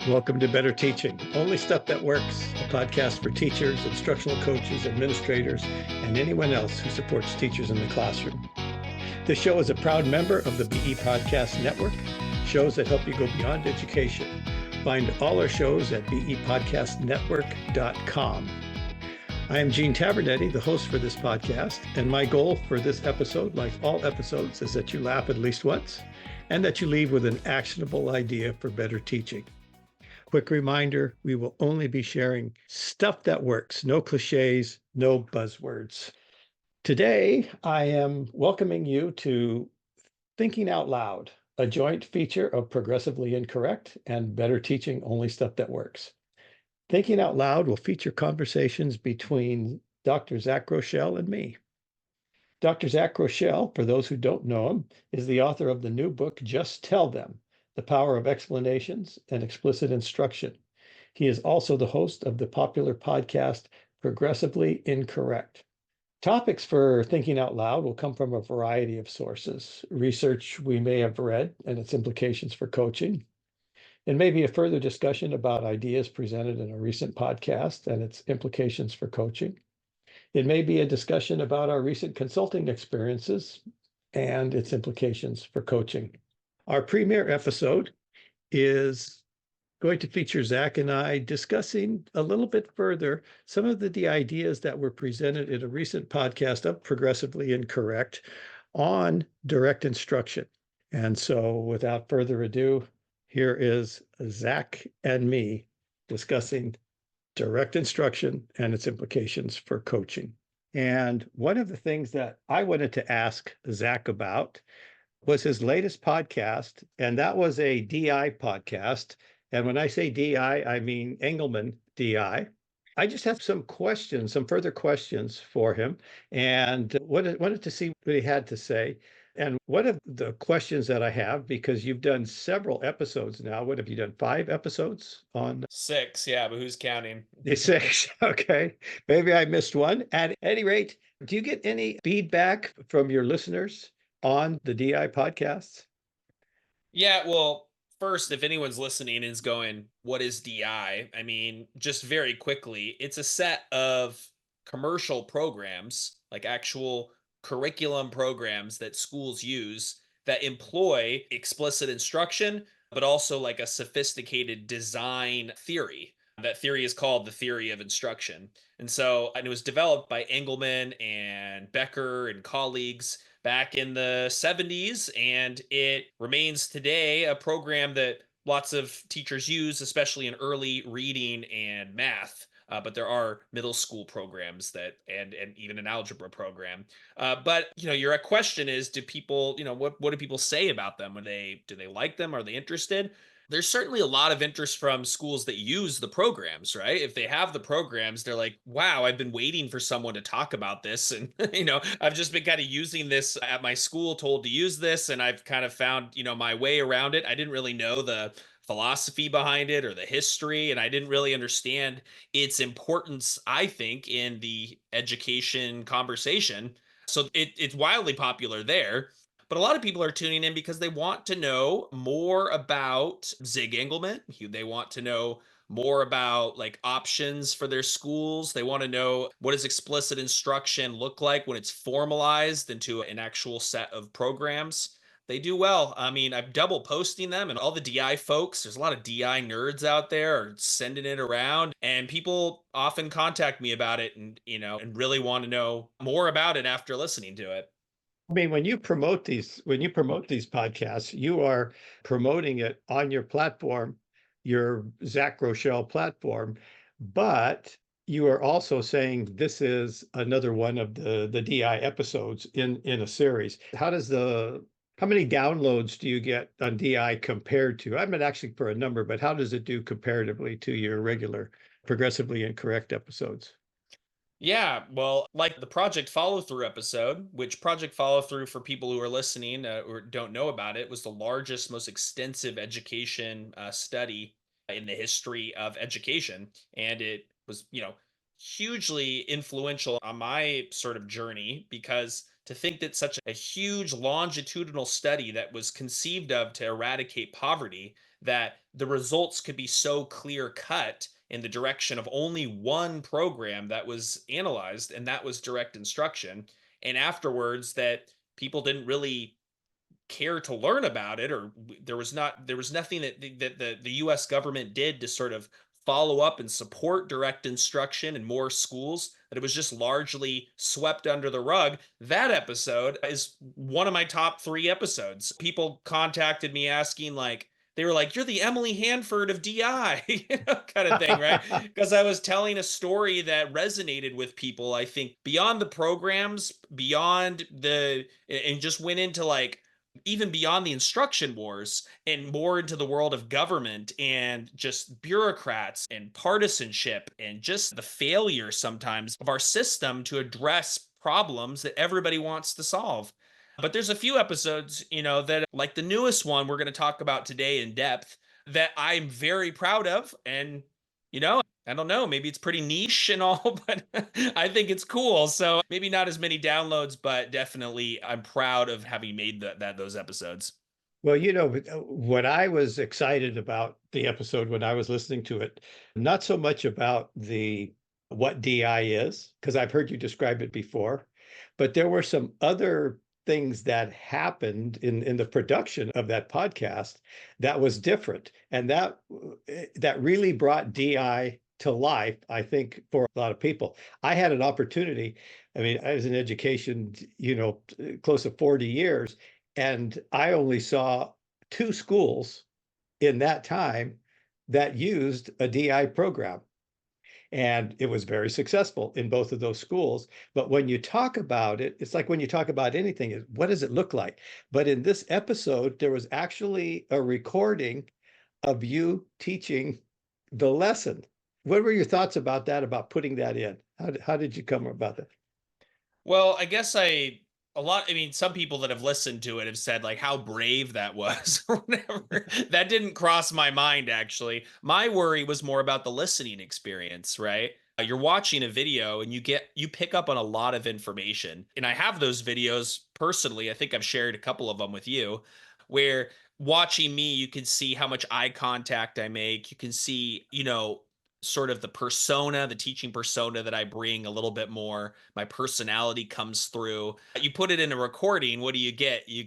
Welcome to Better Teaching, Only Stuff That Works, a podcast for teachers, instructional coaches, administrators, and anyone else who supports teachers in the classroom. This show is a proud member of the BE Podcast Network, shows that help you go beyond education. Find all our shows at bepodcastnetwork.com. I am Gene Tavernetti, the host for this podcast, and my goal for this episode, like all episodes, is that you laugh at least once and that you leave with an actionable idea for better teaching. Quick reminder, we will only be sharing stuff that works, no cliches, no buzzwords. Today, I am welcoming you to Thinking Out Loud, a joint feature of Progressively Incorrect and Better Teaching, Only Stuff That Works. Thinking Out Loud will feature conversations between Dr. Zach Groshell and me. Dr. Zach Groshell, for those who don't know him, is the author of the new book, Just Tell Them: The Power of Explanations and Explicit Instruction. He is also the host of the popular podcast, Progressively Incorrect. Topics for Thinking Out Loud will come from a variety of sources: research we may have read and its implications for coaching, and maybe a further discussion about ideas presented in a recent podcast and its implications for coaching. It may be a discussion about our recent consulting experiences and its implications for coaching. Our premiere episode is going to feature Zach and I discussing a little bit further some of the ideas that were presented in a recent podcast of Progressively Incorrect on direct instruction. And so without further ado, here is Zach and me discussing direct instruction and its implications for coaching. And one of the things that I wanted to ask Zach about was his latest podcast, and that was a DI podcast. And when I say DI, I mean Engelmann DI. I just have some questions, some further questions for him, and wanted to see what he had to say. And one of the questions that I have, because you've done several episodes now, what have you done? 5 episodes on? 6, yeah, but who's counting? 6. Okay. Maybe I missed one. At any rate, do you get any feedback from your listeners on the DI podcasts? Yeah, well, first, if anyone's listening and is going, what is DI? I mean, just very quickly, it's a set of commercial programs, like actual curriculum programs that schools use that employ explicit instruction, but also like a sophisticated design theory. That theory is called the theory of instruction. And it was developed by Engelmann and Becker and colleagues back in the 70s, and it remains today a program that lots of teachers use, especially in early reading and math. But there are middle school programs that, and even an algebra program. But your question is, do people, what do people say about them? Do they like them? Are they interested? There's certainly a lot of interest from schools that use the programs, right? If they have the programs, they're like, wow, I've been waiting for someone to talk about this. And, I've just been kind of using this at my school, told to use this, and I've kind of found, my way around it. I didn't really know the philosophy behind it or the history, and I didn't really understand its importance, I think, in the education conversation. So it's wildly popular there. But a lot of people are tuning in because they want to know more about Zig Engelmann. They want to know more about like options for their schools. They want to know, what does explicit instruction look like when it's formalized into an actual set of programs. They do well. I mean, I'm double posting them, and all the DI folks, there's a lot of DI nerds out there are sending it around, and people often contact me about it and really want to know more about it after listening to it. I mean, when you promote these podcasts, you are promoting it on your platform, your Zach Rochelle platform, but you are also saying this is another one of the DI episodes in a series. How many downloads do you get on DI compared to? I'm not asking for a number, but how does it do comparatively to your regular Progressively Incorrect episodes? Yeah, well, like the Project Follow Through episode, which Project Follow Through, for people who are listening or don't know about it, was the largest, most extensive education study in the history of education. And it was, hugely influential on my sort of journey, because to think that such a huge longitudinal study that was conceived of to eradicate poverty that the results could be so clear cut in the direction of only one program that was analyzed, and that was direct instruction. And afterwards, that people didn't really care to learn about it, or there was nothing that the US government did to sort of follow up and support direct instruction in more schools, that it was just largely swept under the rug. That episode is one of my top 3 episodes. People contacted me asking, like, they were like, "You're the Emily Hanford of DI," kind of thing, right? Because I was telling a story that resonated with people, I think, beyond the programs, beyond the, and just went into like even beyond the instruction wars and more into the world of government and just bureaucrats and partisanship and just the failure sometimes of our system to address problems that everybody wants to solve. But there's a few episodes, that, like the newest one we're going to talk about today in depth, that I'm very proud of. And, I don't know, maybe it's pretty niche and all, but I think it's cool. So maybe not as many downloads, but definitely I'm proud of having made those episodes. Well, what I was excited about the episode when I was listening to it, not so much about the what DI is, because I've heard you describe it before, but there were some other things that happened in the production of that podcast that was different. And that really brought DI to life, I think, for a lot of people. I had an opportunity. I mean, I was in education, close to 40 years, and I only saw 2 schools in that time that used a DI program. And it was very successful in both of those schools. But when you talk about it, it's like when you talk about anything, what does it look like? But in this episode, there was actually a recording of you teaching the lesson. What were your thoughts about that, about putting that in? How did you come about that? Well, I guess I mean, some people that have listened to it have said like how brave that was or whatever. That didn't cross my mind, actually. My worry was more about the listening experience, right? You're watching a video and you pick up on a lot of information. And I have those videos personally. I think I've shared a couple of them with you, where watching me, you can see how much eye contact I make. You can see, sort of the teaching persona that I bring a little bit more. My personality comes through. You put it in a recording, what do you get? You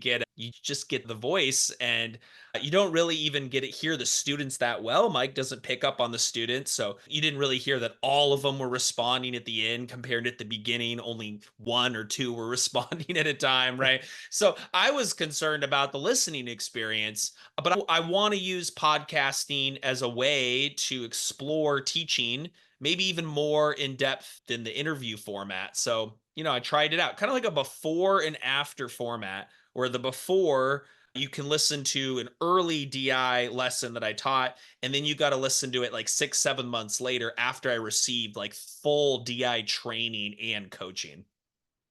just get the voice, and you don't really even get to hear the students that well. Mike doesn't pick up on the students, so you didn't really hear that all of them were responding at the end compared to at the beginning. Only 1 or 2 were responding at a time, right? So I was concerned about the listening experience, but I want to use podcasting as a way to explore teaching, maybe even more in depth than the interview format. So, I tried it out, kind of like a before and after format, where the before, you can listen to an early DI lesson that I taught, and then you got to listen to it like 6, 7 months later after I received like full DI training and coaching.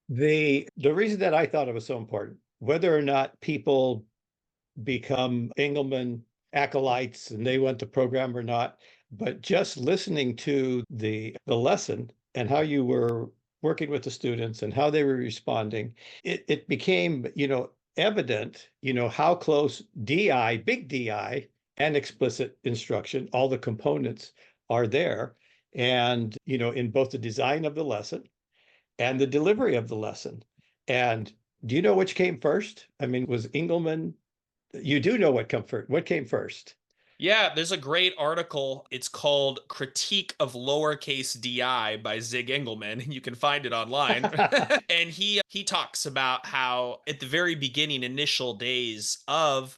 The reason that I thought it was so important, whether or not people become Engelmann acolytes and they want to program or not, but just listening to the lesson and how you were working with the students and how they were responding, it became, evident, how close DI, big DI, and explicit instruction, all the components are there. And, in both the design of the lesson and the delivery of the lesson. And do you know which came first? I mean, was Engelmann, you do know what came first? Yeah, there's a great article. It's called Critique of Lowercase DI by Zig Engelmann, and you can find it online. And he talks about how at the very beginning, initial days of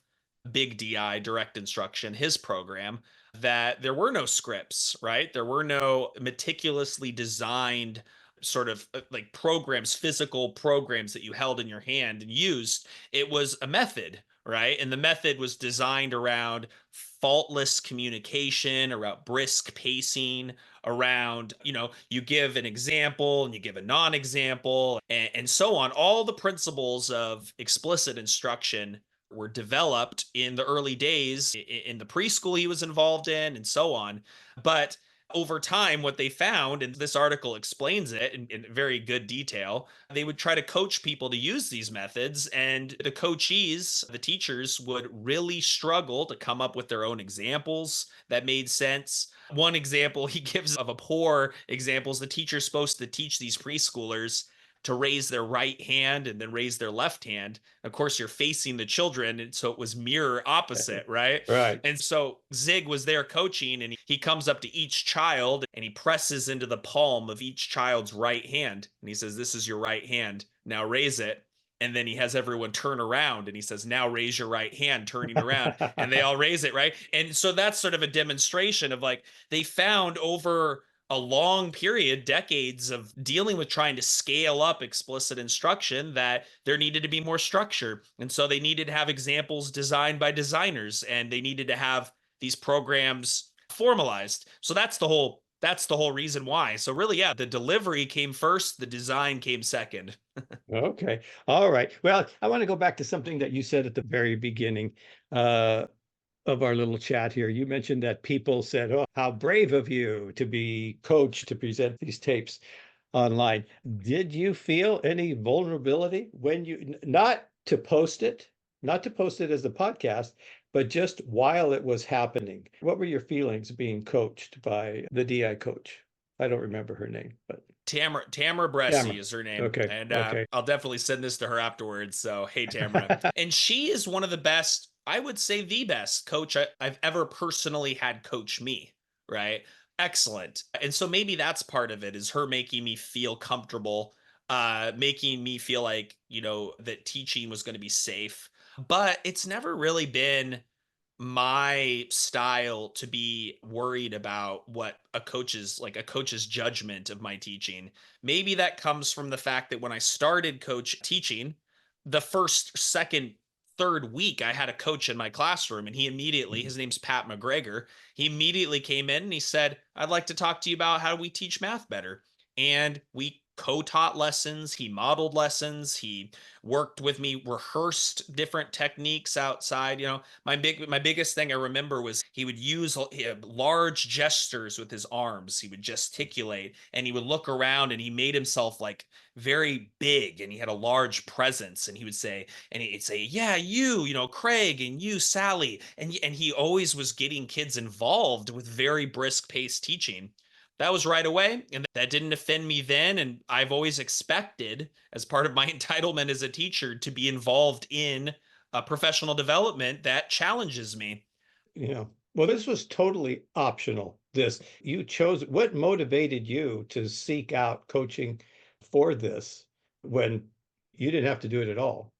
Big DI, direct instruction, his program, that there were no scripts, right? There were no meticulously designed sort of like programs, physical programs that you held in your hand and used. It was a method, right? And the method was designed around faultless communication, around brisk pacing, around, you give an example and you give a non-example, and so on. All the principles of explicit instruction were developed in the early days in the preschool he was involved in, and so on. But Over time, what they found, and this article explains it in very good detail, they would try to coach people to use these methods, and the coachees, the teachers, would really struggle to come up with their own examples that made sense. One example he gives of a poor example is the teacher's supposed to teach these preschoolers to raise their right hand and then raise their left hand. Of course, you're facing the children, and so it was mirror opposite, right? Right. And so Zig was there coaching, and he comes up to each child and he presses into the palm of each child's right hand. And he says, "This is your right hand. Now raise it." And then he has everyone turn around and he says, "Now raise your right hand," turning around. And they all raise it, right? And so that's sort of a demonstration of like they found over a long period, decades of dealing with trying to scale up explicit instruction, that there needed to be more structure. And so they needed to have examples designed by designers, and they needed to have these programs formalized. So that's the whole reason why. So really, yeah, the delivery came first, the design came second. Okay. All right. Well, I want to go back to something that you said at the very beginning uh, of our little chat here. You mentioned that people said, "Oh, how brave of you to be coached to present these tapes online." Did you feel any vulnerability when not to post it, not to post it as a podcast, but just while it was happening? What were your feelings being coached by the DI coach? I don't remember her name, but Tamara Tamara. Bressy is her name, Okay. and Okay. I'll definitely send this to her afterwards. So hey, Tamara, and she is one of the best. I would say the best coach I've ever personally had coach me. Right, excellent. And so maybe that's part of it, is her making me feel comfortable, making me feel like that teaching was going to be safe. But it's never really been my style to be worried about what a coach's judgment of my teaching. Maybe that comes from the fact that when I started coach teaching, the first, second, third week I had a coach in my classroom, and his name's Pat McGregor. He immediately came in and he said, "I'd like to talk to you about how we teach math better." And we co-taught lessons, he modeled lessons, he worked with me, rehearsed different techniques outside. My biggest thing I remember was he would use large gestures with his arms. He would gesticulate and he would look around, and he made himself like very big, and he had a large presence, and he'd say, "Yeah, Craig, and you, Sally." And he always was getting kids involved with very brisk pace teaching. That was right away, and that didn't offend me then. And I've always expected, as part of my entitlement as a teacher, to be involved in a professional development that challenges me. Yeah. Well, this was totally optional. This you chose. What motivated you to seek out coaching for this when you didn't have to do it at all?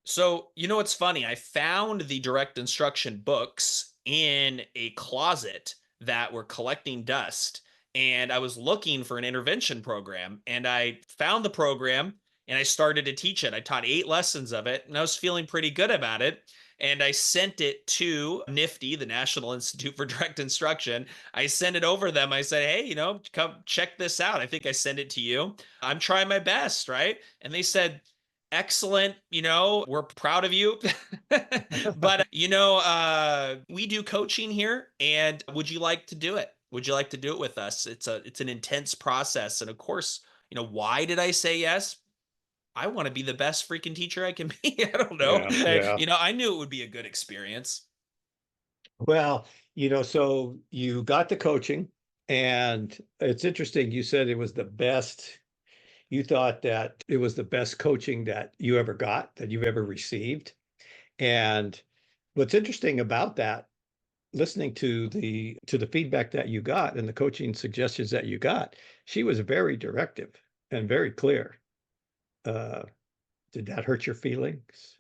So, what's funny? I found the direct instruction books in a closet that were collecting dust. And I was looking for an intervention program. And I found the program and I started to teach it. I taught 8 lessons of it, and I was feeling pretty good about it. And I sent it to NIFTY, the National Institute for Direct Instruction. I sent it over to them. I said, "Hey, come check this out. I think I sent it to you. I'm trying my best," right? And they said, "Excellent, we're proud of you." But we do coaching here, and would you like to do it? Would you like to do it with us? It's an intense process. And of course, why did I say yes? I want to be the best freaking teacher I can be. I don't know. Yeah, yeah. I knew it would be a good experience. Well, so you got the coaching, and it's interesting. You said it was the best. You thought that it was the best coaching that you ever got, that you've ever received. And what's interesting about that, listening to the feedback that you got and the coaching suggestions that you got, she was very directive and very clear. Uh, did that hurt your feelings?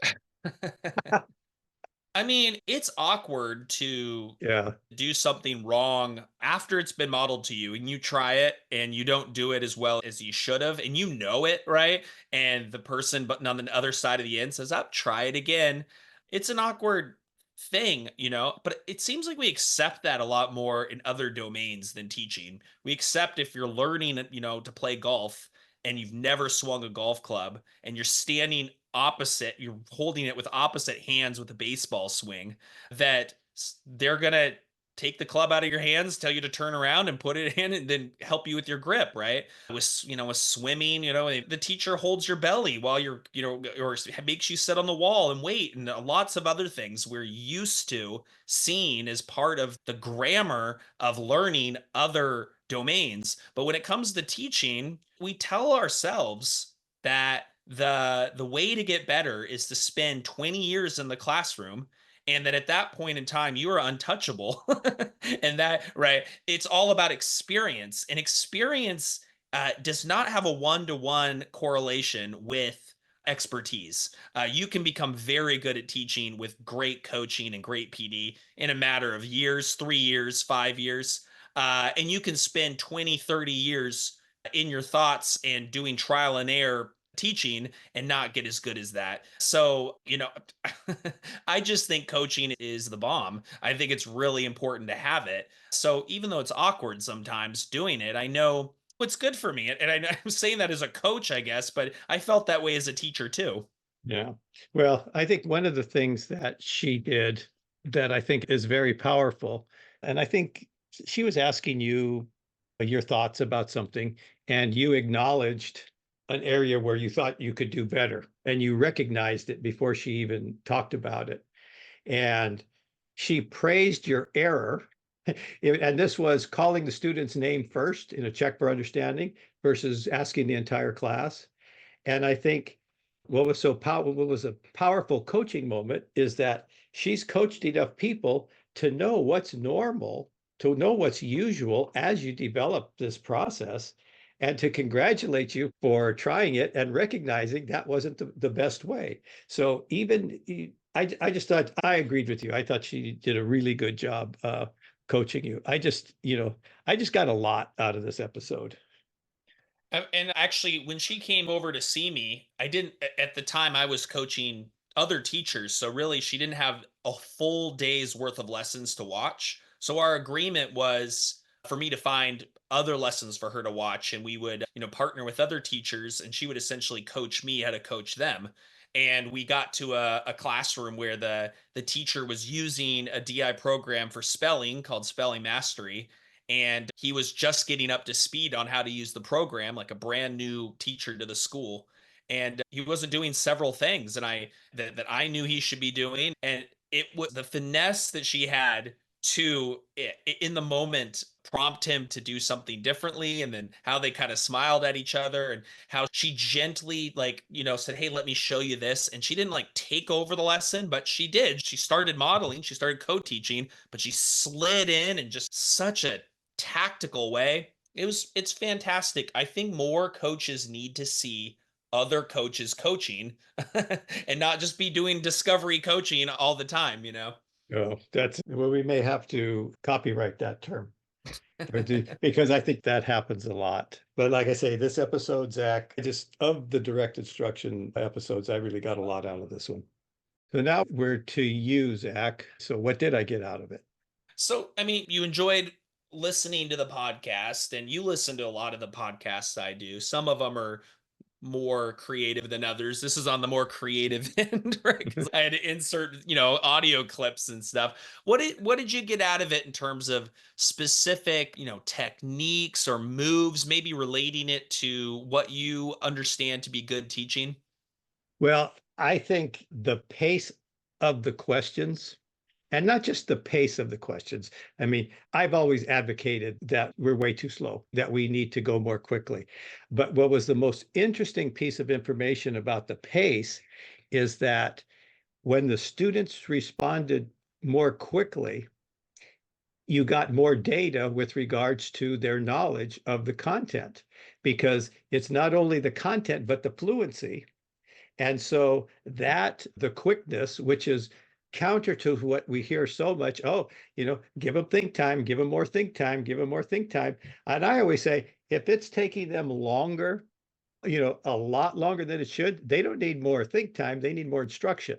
I mean, it's awkward to Yeah, do something wrong after it's been modeled to you, and you try it and you don't do it as well as you should have, and it, right? And the person but on the other side of the end says, "Up, try it again." It's an awkward thing, but it seems like we accept that a lot more in other domains than teaching. We accept if you're learning, to play golf, and you've never swung a golf club, and you're holding it with opposite hands with a baseball swing, that they're gonna take the club out of your hands, tell you to turn around and put it in, and then help you with your grip, right? With swimming, the teacher holds your belly while you're, or makes you sit on the wall and wait, and lots of other things we're used to seeing as part of the grammar of learning other domains. But when it comes to teaching, we tell ourselves that the way to get better is to spend 20 years in the classroom, and that at that point in time you are untouchable. And that, right, it's all about experience, and experience does not have a one-to-one correlation with expertise. You can become very good at teaching with great coaching and great PD in a matter of years, 3 years, 5 years. And you can spend 20, 30 years in your thoughts and doing trial and error teaching and not get as good as that. So, I just think coaching is the bomb. I think it's really important to have it. So, even though it's awkward sometimes doing it, I know what's good for me. And I'm saying that as a coach, I guess, but I felt that way as a teacher too. Yeah. Well, I think one of the things that she did that I think is very powerful, and I think she was asking you your thoughts about something, and you acknowledged an area where you thought you could do better, and you recognized it before she even talked about it. And she praised your error. And this was calling the student's name first in a check for understanding versus asking the entire class. And I think what was a powerful coaching moment is that she's coached enough people to know what's normal, to know what's usual as you develop this process, and to congratulate you for trying it and recognizing that wasn't the best way. So I just thought I agreed with you. I thought she did a really good job coaching you. I just got a lot out of this episode. And actually, when she came over to see me, I didn't, at the time, I was coaching other teachers. So really, she didn't have a full day's worth of lessons to watch. So our agreement was for me to find other lessons for her to watch. And we would, partner with other teachers, and she would essentially coach me how to coach them. And we got to a classroom where the teacher was using a DI program for spelling called Spelling Mastery, and he was just getting up to speed on how to use the program, like a brand new teacher to the school. And he wasn't doing several things that I knew he should be doing. And it was the finesse that she had to, in the moment, prompt him to do something differently, and then how they kind of smiled at each other, and how she gently, like, said, "Hey, let me show you this." And she didn't like take over the lesson, but she did. She started modeling, she started co-teaching, but she slid in, and just such a tactical way. It's fantastic. I think more coaches need to see other coaches coaching and not just be doing discovery coaching all the time. Oh, that's well, we may have to copyright that term because I think that happens a lot. But like I say, this episode, Zach, just of the direct instruction episodes, I really got a lot out of this one. So now we're to you, Zach. So what did I get out of it? So, I mean, you enjoyed listening to the podcast, and you listen to a lot of the podcasts I do. Some of them are more creative than others. This is on the more creative end, right? Because I had to insert, audio clips and stuff. What did you get out of it in terms of specific, techniques or moves, maybe relating it to what you understand to be good teaching? Well, I think the pace of the questions, and not just the pace of the questions. I mean, I've always advocated that we're way too slow, that we need to go more quickly. But what was the most interesting piece of information about the pace is that when the students responded more quickly, you got more data with regards to their knowledge of the content, because it's not only the content, but the fluency. And so that the quickness, which is counter to what we hear so much, oh, give them think time, give them more think time, give them more think time. And I always say, if it's taking them longer, a lot longer than it should, they don't need more think time, they need more instruction.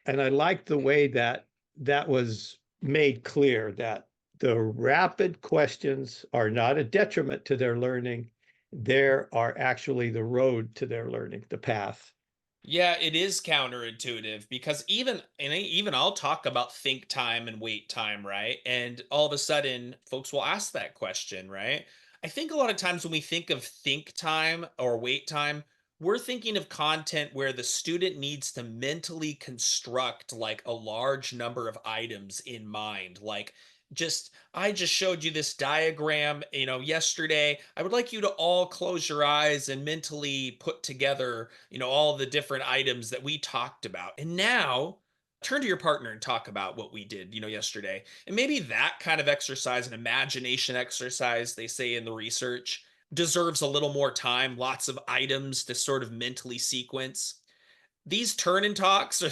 And I like the way that that was made clear that the rapid questions are not a detriment to their learning. They are actually the road to their learning, the path. Yeah, it is counterintuitive because even I'll talk about think time and wait time, right? And all of a sudden folks will ask that question, right? I think a lot of times when we think of think time or wait time, we're thinking of content where the student needs to mentally construct like a large number of items in mind. Like just I just showed you this diagram, yesterday. I would like you to all close your eyes and mentally put together, all the different items that we talked about. And now turn to your partner and talk about what we did, yesterday. And maybe that kind of exercise, an imagination exercise, they say in the research, deserves a little more time, lots of items to sort of mentally sequence. These turn and talks or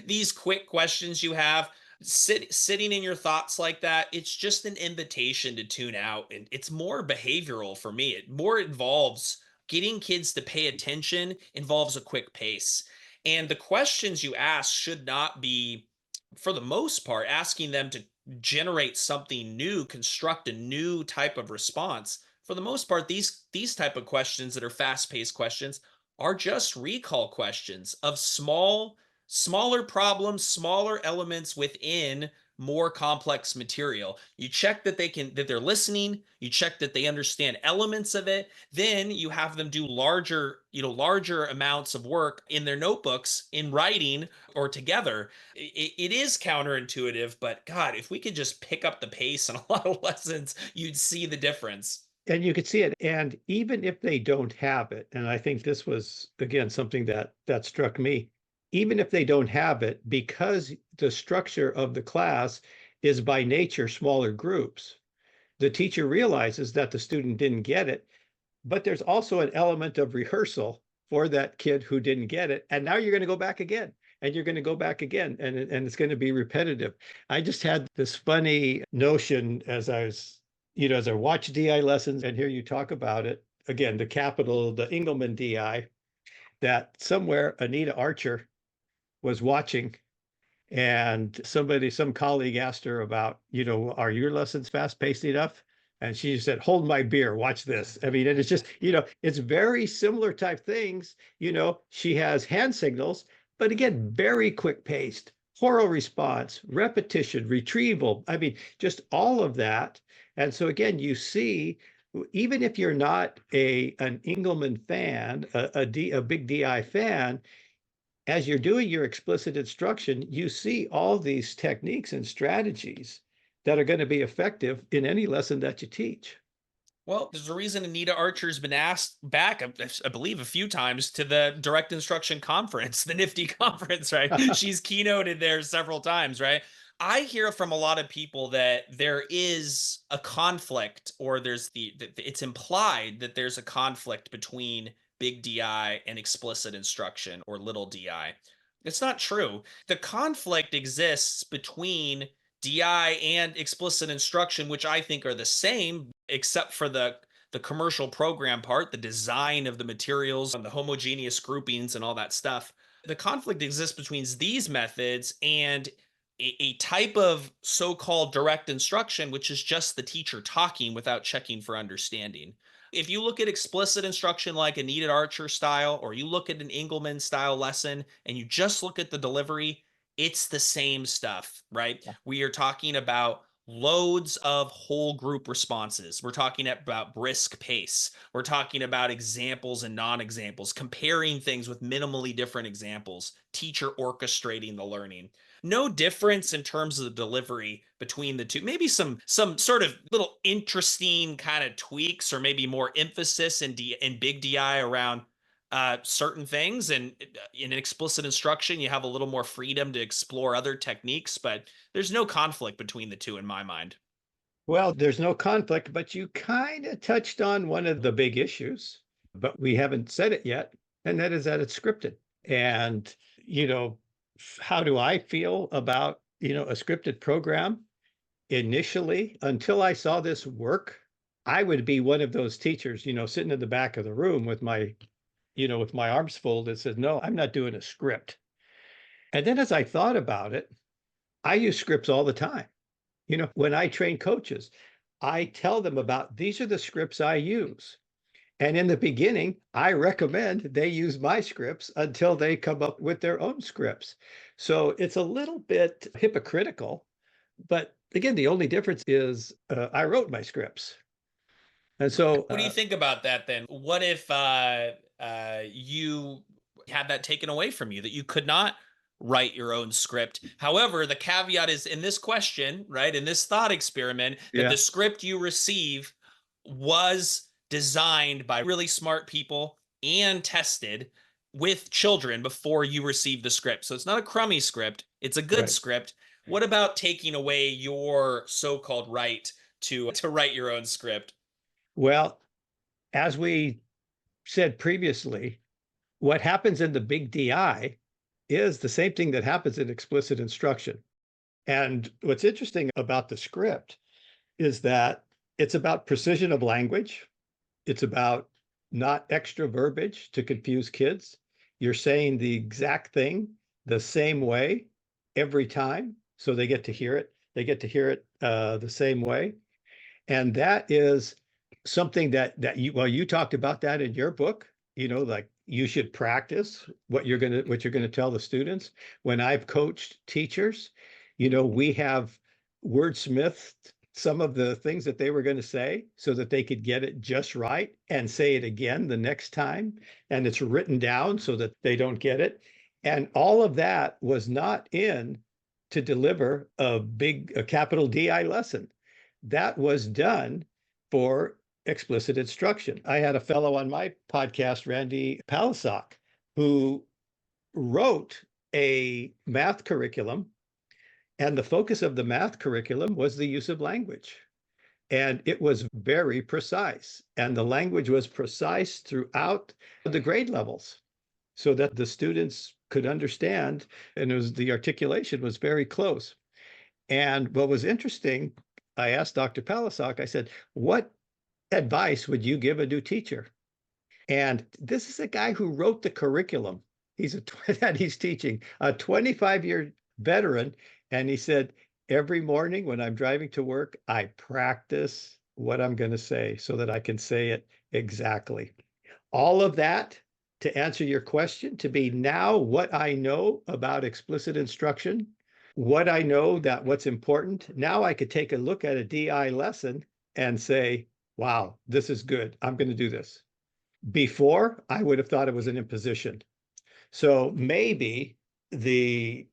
these quick questions you have sitting in your thoughts like that, it's just an invitation to tune out, and it's more behavioral for me. It more involves getting kids to pay attention, involves a quick pace, and the questions you ask should not be, for the most part, asking them to generate something new, construct a new type of response. For the most part, these type of questions that are fast paced questions are just recall questions of smaller problems, smaller elements within more complex material. You check that they're listening, you check that they understand elements of it, then you have them do larger amounts of work in their notebooks in writing or together. It is counterintuitive, but God, if we could just pick up the pace in a lot of lessons, you'd see the difference. And you could see it. And even if they don't have it, and I think this was again something that struck me, even if they don't have it, because the structure of the class is by nature smaller groups, the teacher realizes that the student didn't get it, but there's also an element of rehearsal for that kid who didn't get it. And now you're going to go back again. And you're going to go back again, and it's going to be repetitive. I just had this funny notion as I was, as I watched DI lessons and hear you talk about it again, the Engelmann DI, that somewhere Anita Archer was watching, and some colleague asked her about, are your lessons fast paced enough? And she said, hold my beer, watch this. I mean, and it's just, it's very similar type things. She has hand signals, but again, very quick paced, oral response, repetition, retrieval. I mean, just all of that. And so again, you see, even if you're not an Engelmann fan, a big DI fan, as you're doing your explicit instruction, you see all these techniques and strategies that are going to be effective in any lesson that you teach. Well, there's a reason Anita Archer's been asked back, I believe, a few times to the direct instruction conference, the Nifty conference, right? She's keynoted there several times, right? I hear from a lot of people that there is a conflict, or it's implied that there's a conflict between big DI and explicit instruction or little DI. It's not true. The conflict exists between DI and explicit instruction, which I think are the same, except for the commercial program part, the design of the materials and the homogeneous groupings and all that stuff. The conflict exists between these methods and a type of so-called direct instruction, which is just the teacher talking without checking for understanding. If you look at explicit instruction like Anita Archer style, or you look at an Engelmann style lesson and you just look at the delivery, it's the same stuff, right? Yeah. We are talking about loads of whole group responses. We're talking about brisk pace. We're talking about examples and non-examples, comparing things with minimally different examples, teacher orchestrating the learning. No difference in terms of the delivery between the two. Maybe some sort of little interesting kind of tweaks, or maybe more emphasis in big DI around certain things, and in explicit instruction you have a little more freedom to explore other techniques, but there's no conflict between the two in my mind. Well, there's no conflict, but you kind of touched on one of the big issues, but we haven't said it yet, and that is that it's scripted. And, you know, how do I feel about, a scripted program? Initially, until I saw this work, I would be one of those teachers, sitting in the back of the room with my arms folded, says, no, I'm not doing a script. And then as I thought about it, I use scripts all the time. When I train coaches, I tell them about these are the scripts I use. And in the beginning, I recommend they use my scripts until they come up with their own scripts. So it's a little bit hypocritical. But again, the only difference is I wrote my scripts. And so, What do you think about that then? What if you had that taken away from you, that you could not write your own script? However, the caveat is in this question, right? In this thought experiment, that yeah, the script you receive was designed by really smart people and tested with children before you receive the script. So it's not a crummy script, it's a good right. script. What about taking away your so-called right to write your own script? Well, as we said previously, what happens in the big DI is the same thing that happens in explicit instruction. And what's interesting about the script is that it's about precision of language. It's about not extra verbiage to confuse kids. You're saying the exact thing the same way every time, so they get to hear it. They get to hear it the same way, and that is something that you talked about that in your book. Like you should practice what you're gonna tell the students. When I've coached teachers, we have wordsmithed some of the things that they were going to say so that they could get it just right and say it again the next time. And it's written down so that they don't get it. And all of that was not in to deliver a capital DI lesson. That was done for explicit instruction. I had a fellow on my podcast, Randy Palisak, who wrote a math curriculum, and the focus of the math curriculum was the use of language. And it was very precise. And the language was precise throughout the grade levels so that the students could understand. And the articulation was very close. And what was interesting, I asked Dr. Palisak, I said, what advice would you give a new teacher? And this is a guy who wrote the curriculum. That he's teaching, a 25-year veteran. And he said, every morning when I'm driving to work, I practice what I'm going to say so that I can say it exactly. All of that to answer your question, to be now what I know about explicit instruction, what I know that what's important. Now I could take a look at a DI lesson and say, wow, this is good. I'm going to do this. Before, I would have thought it was an imposition. So maybe the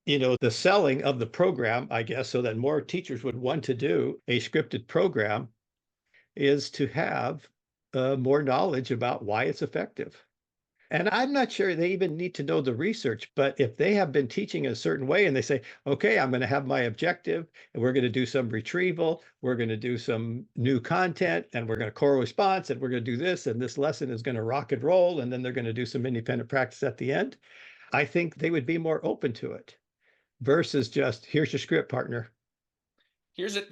the selling of the program, I guess, so that more teachers would want to do a scripted program is to have more knowledge about why it's effective. And I'm not sure they even need to know the research, but if they have been teaching a certain way and they say, okay, I'm going to have my objective and we're going to do some retrieval, we're going to do some new content, and we're going to core response, and we're going to do this, and this lesson is going to rock and roll, and then they're going to do some independent practice at the end, I think they would be more open to it versus just here's your script, partner. Here's a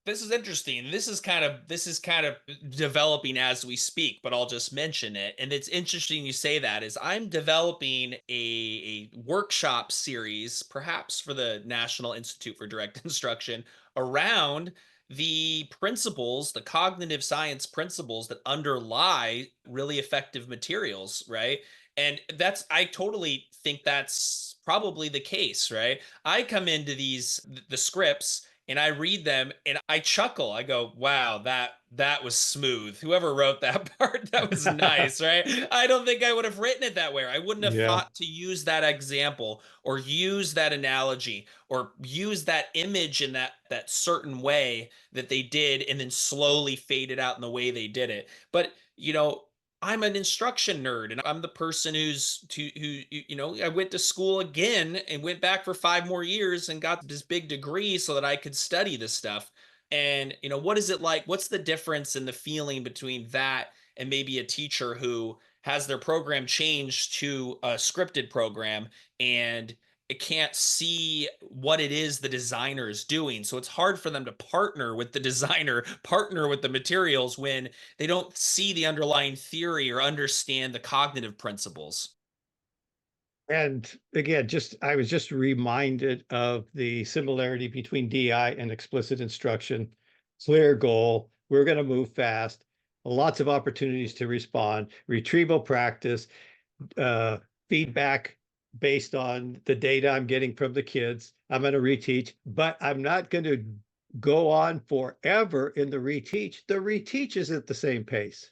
this is interesting. This is kind of developing as we speak, but I'll just mention it. And it's interesting you say that, is I'm developing a workshop series, perhaps for the National Institute for Direct Instruction, around the principles, the cognitive science principles that underlie really effective materials, right? And I totally think that's probably the case, right? I come into the scripts and I read them and I chuckle. I go, "Wow, that was smooth. Whoever wrote that part, that was nice, right?" I don't think I would have written it that way. I wouldn't have Yeah. thought to use that example or use that analogy or use that image in that certain way that they did, and then slowly fade it out in the way they did it. But I'm an instruction nerd, and I'm the person I went to school again and went back for 5 more years and got this big degree so that I could study this stuff. And what is it like? What's the difference in the feeling between that and maybe a teacher who has their program changed to a scripted program and it can't see what it is the designer is doing? So it's hard for them to partner with the designer, partner with the materials when they don't see the underlying theory or understand the cognitive principles. And again, I was just reminded of the similarity between DI and explicit instruction. Clear goal. We're going to move fast. lots of opportunities to respond, retrieval practice, uh, feedback based on the data I'm getting from the kids. I'm going to reteach, but I'm not going to go on forever in the reteach. The reteach is at the same pace.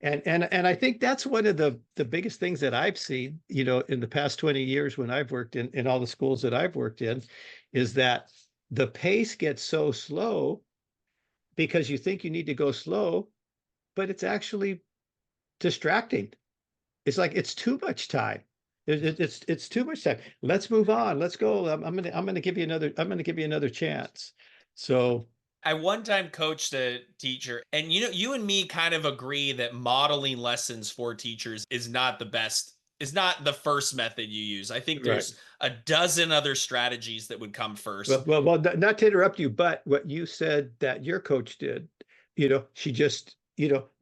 And I think that's one of the biggest things that I've seen, in the past 20 years when I've worked in all the schools that I've worked in, is that the pace gets so slow because you think you need to go slow, but it's actually distracting. It's like it's too much time. It's too much time. Let's move on. Let's go. I'm gonna give you another chance. So I one time coached a teacher, and you and me kind of agree that modeling lessons for teachers is not the best, is not the first method you use. I think right. there's a dozen other strategies that would come Well, first. well, well, not to interrupt you, but what you said that your coach did, she just,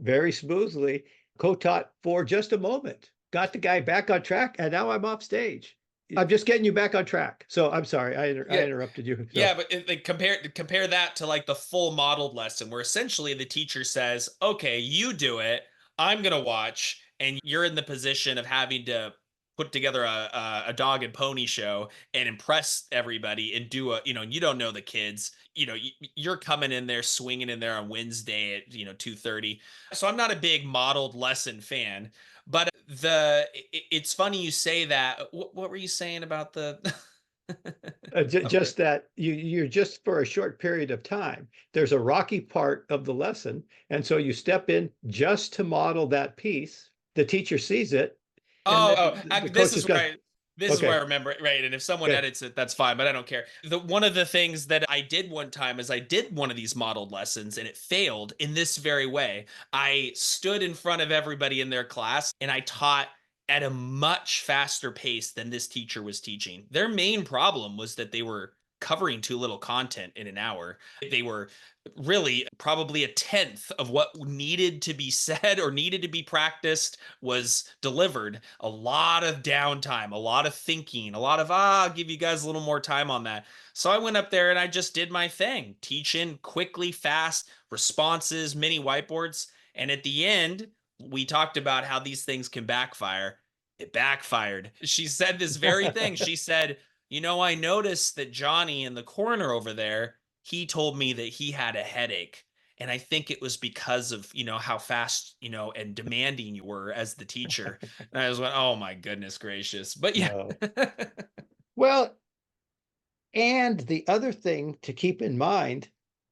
very smoothly co-taught for just a moment, got the guy back on track, and now I'm off stage. I'm just getting you back on track. So I'm sorry, I Yeah. interrupted you. Yeah, So but compare that to like the full modeled lesson where essentially the teacher says, "Okay, you do it. I'm gonna watch," and you're in the position of having to put together a dog and pony show and impress everybody and do you don't know the kids. You're coming in there swinging in there on Wednesday at 2:30. So I'm not a big modeled lesson fan, but it's funny you say that. What were you saying about the? just that you're just for a short period of time. There's a rocky part of the lesson, and so you step in just to model that piece. The teacher sees it, and then the This coach is has where got, I okay, remember it, right. And if someone okay. edits it, that's fine, but I don't care. The One of the things that I did one time is I did one of these modeled lessons and it failed in this very way. I stood in front of everybody in their class and I taught at a much faster pace than this teacher was teaching. Their main problem was that they were covering too little content in an hour. They were really probably a tenth of what needed to be said or needed to be practiced was delivered. A lot of downtime, a lot of thinking, a lot of, I'll give you guys a little more time on that. So I went up there and I just did my thing, teaching quickly, fast, responses, mini whiteboards. And at the end, we talked about how these things can backfire. It backfired. She said this very thing. She said, I noticed that Johnny in the corner over there, he told me that he had a headache. And I think it was because of, how fast, and demanding you were as the teacher. And I was like, oh my goodness gracious. But yeah. No. Well, and the other thing to keep in mind,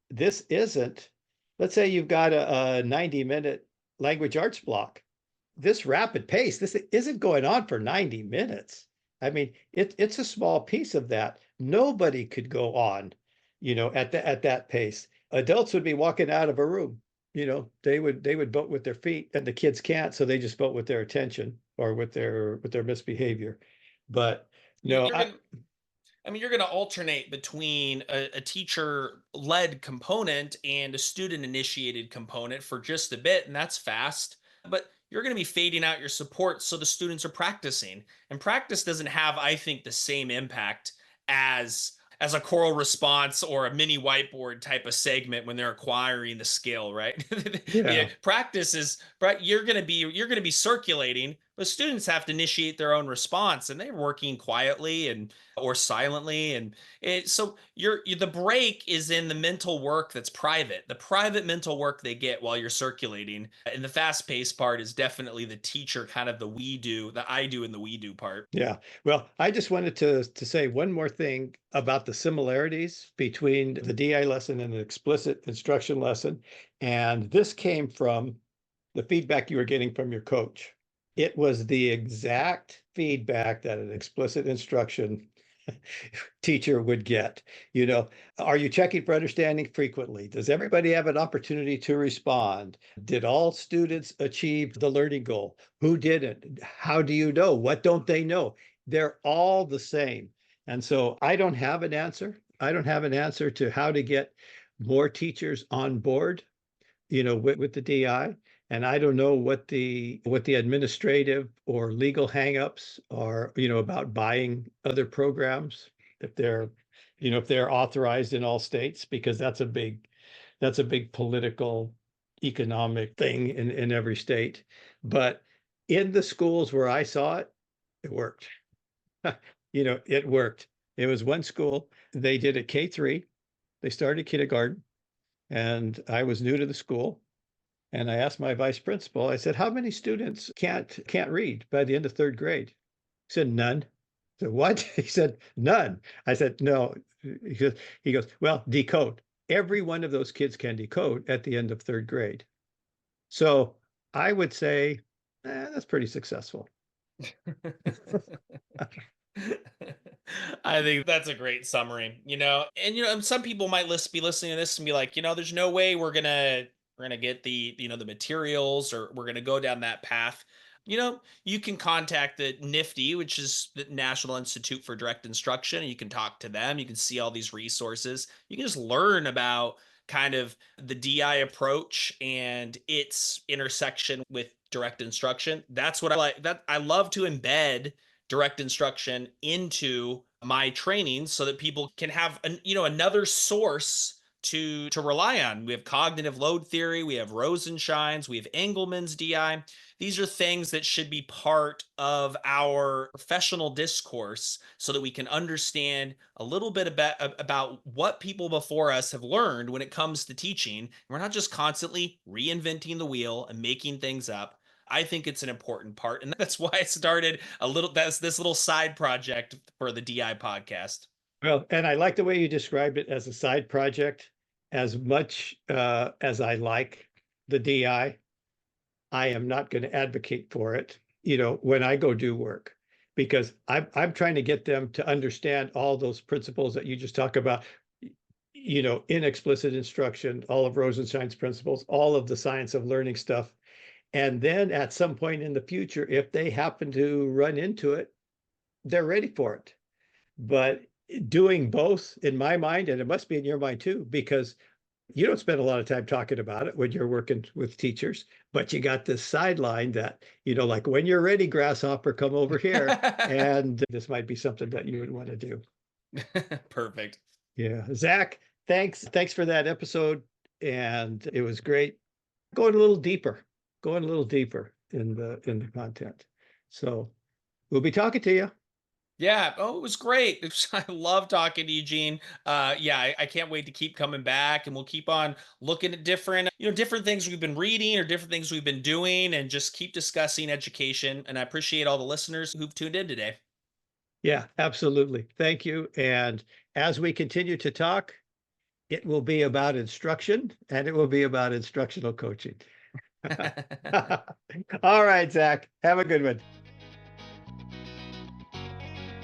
this isn't, let's say you've got a 90-minute language arts block. This rapid pace, this isn't going on for 90 minutes. I mean, it's a small piece of that. Nobody could go on, at that pace. Adults would be walking out of a room. They would vote with their feet, and the kids can't, so they just vote with their attention or with their misbehavior. But no, You're going to, you're going to alternate between a teacher led component and a student initiated component for just a bit, and that's fast. But you're going to be fading out your support so the students are practicing. And practice doesn't have, I think, the same impact as a choral response or a mini whiteboard type of segment when they're acquiring the skill, right? Yeah, yeah. practice is, but you're going to be circulating, but students have to initiate their own response and they're working quietly and or silently. And so the break is in the mental work that's private, the private mental work they get while you're circulating. And the fast paced part is definitely the teacher, kind of the I do and the we do part. Yeah. Well, I just wanted to say one more thing about the similarities between the DI lesson and an explicit instruction lesson. And this came from the feedback you were getting from your coach. It was the exact feedback that an explicit instruction teacher would get. Are you checking for understanding frequently? Does everybody have an opportunity to respond? Did all students achieve the learning goal? Who didn't? How do you know? What don't they know? They're all the same. And so I don't have an answer. I don't have an answer to how to get more teachers on board, with the DI. And I don't know what the administrative or legal hangups are, about buying other programs, if they're authorized in all states, because that's a big political economic thing in every state. But in the schools where I saw it, it worked. It worked. It was one school. They did a K-3. They started kindergarten, and I was new to the school. And I asked my vice principal, I said, how many students can't read by the end of third grade? He said, none. I said, what? He said, none. I said, no. He goes, well, decode. Every one of those kids can decode at the end of third grade. So I would say that's pretty successful. I think that's a great summary, and some people might be listening to this and be like, there's no way we're gonna get the materials, or we're gonna go down that path. You can contact the NIFTI, which is the National Institute for Direct Instruction, and you can talk to them. You can see all these resources. You can just learn about kind of the DI approach and its intersection with direct instruction. That's what I like. That I love to embed direct instruction into my training so that people can have another source to rely on. We have cognitive load theory, we have Rosenshine's, we have Engelmann's DI. These are things that should be part of our professional discourse so that we can understand a little bit about what people before us have learned when it comes to teaching. We're not just constantly reinventing the wheel and making things up. I think it's an important part, and that's why I started this little side project for the DI podcast. Well, and I like the way you described it as a side project. As much as I like the DI, I am not going to advocate for it, when I go do work, because I'm trying to get them to understand all those principles that you just talk about, in explicit instruction, all of Rosenshine's principles, all of the science of learning stuff. And then at some point in the future, if they happen to run into it, they're ready for it. But doing both, in my mind, and it must be in your mind too, because you don't spend a lot of time talking about it when you're working with teachers, but you got this sideline that, like, when you're ready, grasshopper, come over here. And this might be something that you would want to do. Perfect. Yeah. Zach, thanks for that episode. And it was great going a little deeper in the content. So we'll be talking to you. Yeah. Oh, it was great. I love talking to you, Gene. I can't wait to keep coming back, and we'll keep on looking at different things we've been reading or different things we've been doing, and just keep discussing education. And I appreciate all the listeners who've tuned in today. Yeah, absolutely. Thank you. And as we continue to talk, it will be about instruction, and it will be about instructional coaching. All right, Zach, have a good one.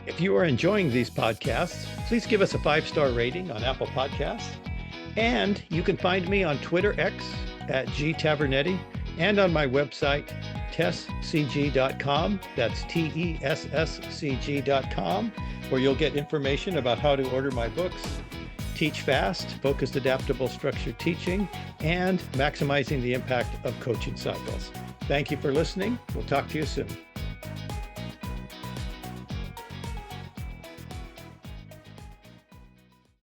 If you are enjoying these podcasts, please give us a 5-star rating on Apple Podcasts. And you can find me on Twitter X at gtavernetti, and on my website, tesscg.com. That's TESSCG.com, where you'll get information about how to order my books, Teach Fast, Focused Adaptable Structured Teaching, and Maximizing the Impact of Coaching Cycles. Thank you for listening. We'll talk to you soon.